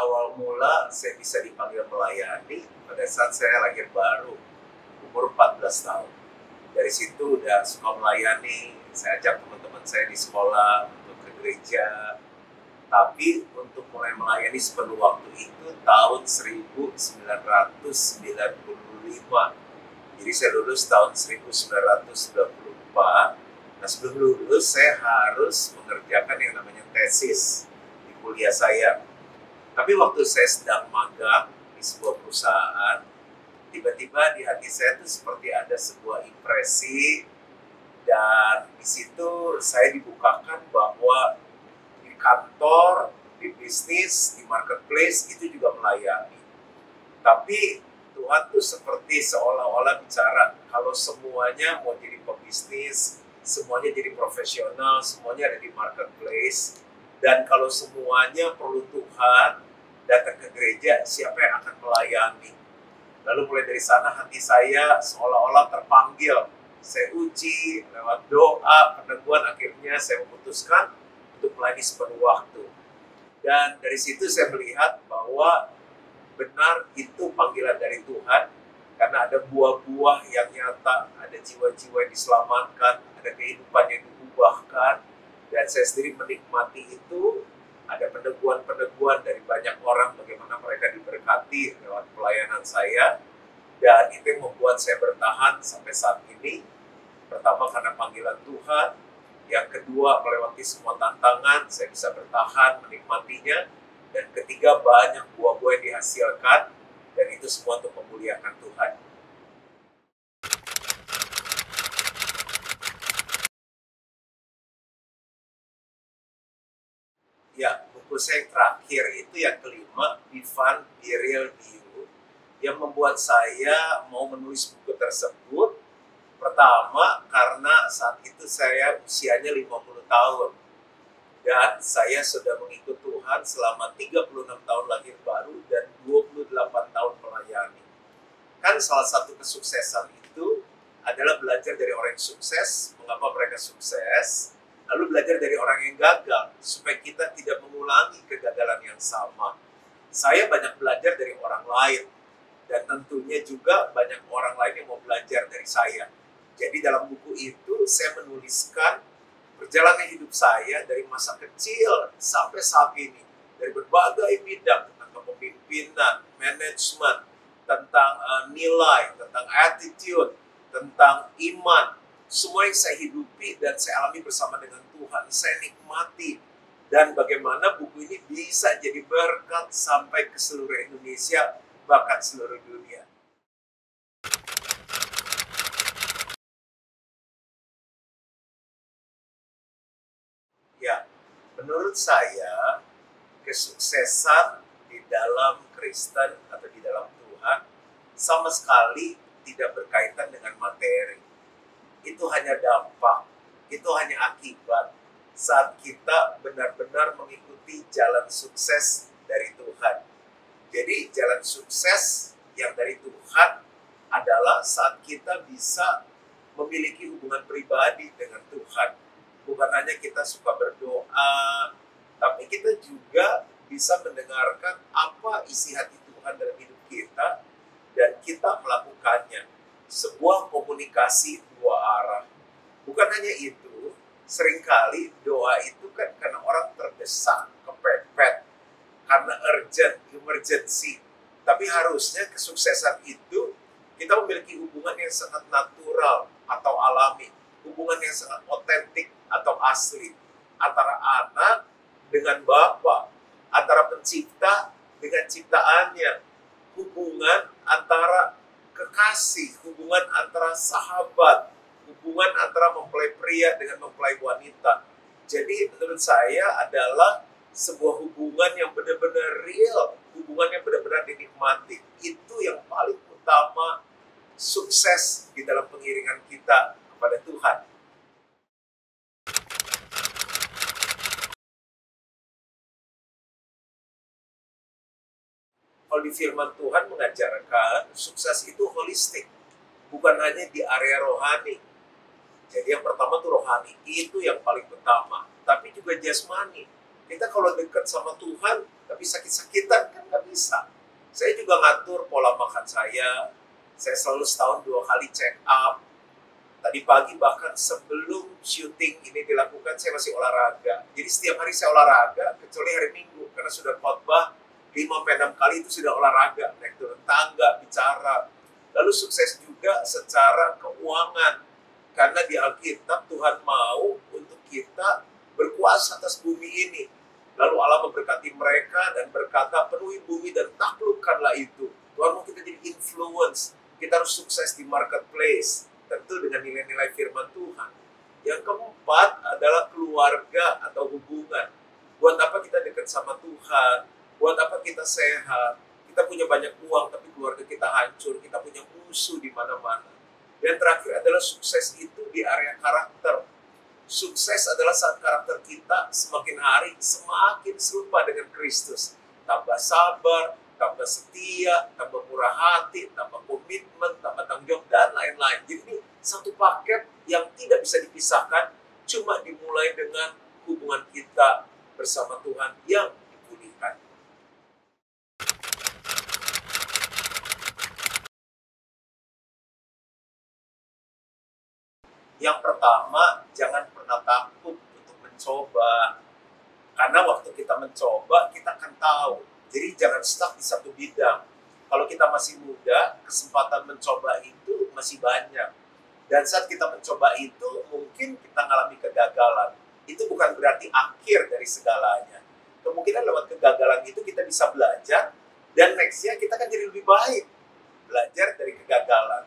awal mula saya bisa dipanggil melayani pada saat saya lahir baru, umur 14 tahun. Dari situ udah suka melayani, saya ajak teman-teman saya di sekolah untuk ke gereja. Tapi untuk mulai melayani sepenuh waktu itu tahun 1995. Jadi saya lulus tahun 1994. Nah, sebelum lulus saya harus mengerjakan yang namanya tesis di kuliah saya. Tapi waktu saya sedang magang di sebuah perusahaan, tiba-tiba di hati saya itu seperti ada sebuah impresi, dan di situ saya dibukakan bahwa di kantor, di bisnis, di marketplace itu juga melayani. Tapi Tuhan tuh seperti seolah-olah bicara, kalau semuanya mau jadi pebisnis, semuanya jadi profesional, semuanya ada di marketplace, dan kalau semuanya perlu Tuhan, datang ke gereja, siapa yang akan melayani? Lalu mulai dari sana hati saya seolah-olah terpanggil. Saya uji lewat doa, peneguhan, akhirnya saya memutuskan untuk melayani sepenuh waktu. Dan dari situ saya melihat bahwa benar itu panggilan dari Tuhan, karena ada buah-buah yang nyata, ada jiwa-jiwa yang diselamatkan, ada kehidupan yang diubahkan, dan saya sendiri menikmati itu. Ada peneguhan-peneguhan dari banyak orang bagaimana mereka diberkati lewat pelayanan saya, dan itu yang membuat saya bertahan sampai saat ini. Pertama karena panggilan Tuhan, yang kedua melewati semua tantangan, saya bisa bertahan menikmatinya, dan ketiga banyak buah-buah yang dihasilkan, dan itu semua untuk memuliakan Tuhan. Ya, buku saya yang terakhir itu yang kelima, Be Fun, Be Real, Be You, yang membuat saya mau menulis buku tersebut. Pertama, karena saat itu saya usianya 50 tahun. Dan saya sudah mengikut Tuhan selama 36 tahun lahir baru dan 28 tahun melayani. Kan salah satu kesuksesan itu adalah belajar dari orang yang sukses, mengapa mereka sukses, lalu belajar dari orang yang gagal, supaya kita tidak mengulangi kegagalan yang sama. Saya banyak belajar dari orang lain, dan tentunya juga banyak orang lain yang mau belajar dari saya. Jadi dalam buku itu saya menuliskan perjalanan hidup saya dari masa kecil sampai saat ini, dari berbagai bidang, tentang kepemimpinan, manajemen, tentang nilai, tentang attitude, tentang iman. Semua yang saya hidupi dan saya alami bersama dengan Tuhan, saya nikmati. Dan bagaimana buku ini bisa jadi berkat sampai ke seluruh Indonesia, bahkan seluruh dunia. Ya, menurut saya, kesuksesan di dalam Kristen atau di dalam Tuhan sama sekali tidak berkaitan dengan materi. Itu hanya dampak, itu hanya akibat saat kita benar-benar mengikuti jalan sukses dari Tuhan. Jadi jalan sukses yang dari Tuhan adalah saat kita bisa memiliki hubungan pribadi dengan Tuhan. Bukan hanya kita suka berdoa, tapi kita juga bisa mendengarkan apa isi hati Tuhan dalam hidup kita, dan kita melakukannya. Sebuah komunikasi dua arah. Bukan hanya itu, seringkali doa itu kan karena orang terdesak, kepepet, karena urgent, emergency. Tapi harusnya kesuksesan itu kita memiliki hubungan yang sangat natural atau alami, hubungan yang sangat otentik atau asli, antara anak dengan Bapa, antara pencipta dengan ciptaannya, hubungan antara kekasih, hubungan antara sahabat, hubungan antara mempelai pria dengan mempelai wanita. Jadi menurut saya adalah sebuah hubungan yang benar-benar real, hubungan yang benar-benar dinikmati. Itu yang paling utama sukses di dalam pengiringan kita kepada Tuhan. Kalau di firman Tuhan mengajarkan sukses itu holistik, bukan hanya di area rohani. Jadi yang pertama itu rohani, itu yang paling utama. Tapi juga jasmani. Kita kalau dekat sama Tuhan, tapi sakit-sakitan kan nggak bisa. Saya juga ngatur pola makan saya selalu setahun 2 kali check up. Tadi pagi bahkan sebelum syuting ini dilakukan, saya masih olahraga. Jadi setiap hari saya olahraga, kecuali hari Minggu, karena sudah khotbah 5-6 kali itu sudah olahraga, naik turun tangga, bicara. Lalu sukses juga secara keuangan, karena di Alkitab Tuhan mau untuk kita berkuasa atas bumi ini. Lalu Allah memberkati mereka dan berkata, penuhi bumi dan taklukkanlah itu. Tuhan mau kita jadi influence, kita harus sukses di marketplace, tentu dengan nilai-nilai firman Tuhan. Yang keempat adalah keluarga atau hubungan. Buat apa kita dekat sama Tuhan? Buat apa kita sehat? Kita punya banyak uang, tapi keluarga kita hancur. Kita punya musuh di mana-mana. Dan terakhir adalah sukses itu di area karakter. Sukses adalah saat karakter kita semakin hari semakin serupa dengan Kristus. Tambah sabar, tambah setia, tambah murah hati, tambah komitmen, tambah tanggung jawab, dan lain-lain. Jadi ini satu paket yang tidak bisa dipisahkan, cuma dimulai dengan hubungan kita bersama Tuhan yang dipulihkan. Yang pertama, jangan pernah takut untuk mencoba. Karena waktu kita mencoba, kita akan tahu. Jadi jangan stuck di satu bidang. Kalau kita masih muda, kesempatan mencoba itu masih banyak. Dan saat kita mencoba itu, mungkin kita mengalami kegagalan. Itu bukan berarti akhir dari segalanya. Kemungkinan lewat kegagalan itu kita bisa belajar, dan next-nya kita akan jadi lebih baik. Belajar dari kegagalan.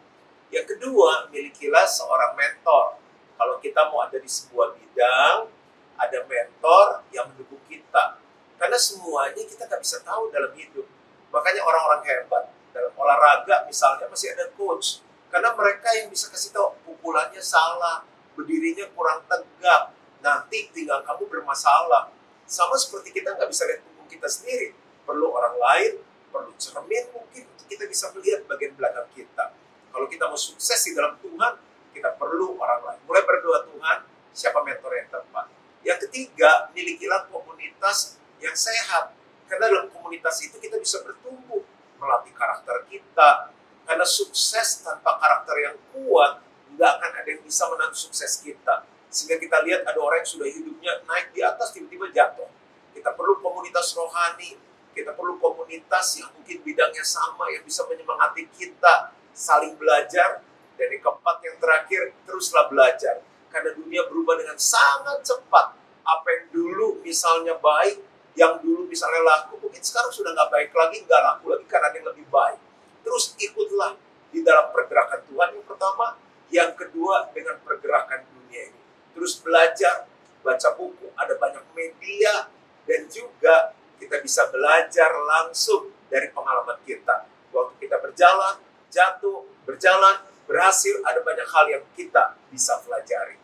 Yang kedua, milikilah seorang mentor. Kalau kita mau ada di sebuah bidang, ada mentor yang mendukung kita. Karena semuanya kita nggak bisa tahu dalam hidup. Makanya orang-orang hebat dalam olahraga misalnya masih ada coach. Karena mereka yang bisa kasih tahu pukulannya salah, berdirinya kurang tegak, nanti tinggal kamu bermasalah. Sama seperti kita nggak bisa lihat punggung kita sendiri. Perlu orang lain, perlu cermin mungkin untuk kita bisa melihat bagian belakang kita. Kalau kita mau sukses di dalam Tuhan, kita perlu orang lain. Mulai berdoa, Tuhan, siapa mentor yang tepat. Yang ketiga, milikilah komunitas yang sehat. Karena dalam komunitas itu kita bisa bertumbuh, melatih karakter kita. Karena sukses tanpa karakter yang kuat, nggak akan ada yang bisa menang sukses kita. Sehingga kita lihat ada orang yang sudah hidupnya naik di atas, tiba-tiba jatuh. Kita perlu komunitas rohani, kita perlu komunitas yang mungkin bidangnya sama, yang bisa menyemangati kita, saling belajar. Dan yang keempat, yang terakhir, teruslah belajar. Karena dunia berubah dengan sangat cepat. Apa yang dulu misalnya baik, yang dulu misalnya laku, mungkin sekarang sudah nggak baik lagi, nggak laku lagi karena ada yang lebih baik. Terus ikutlah di dalam pergerakan Tuhan yang pertama, yang kedua dengan pergerakan dunia ini. Terus belajar, baca buku, ada banyak media, dan juga kita bisa belajar langsung dari pengalaman kita. Waktu kita berjalan, jatuh, berjalan, berhasil, ada banyak hal yang kita bisa pelajari.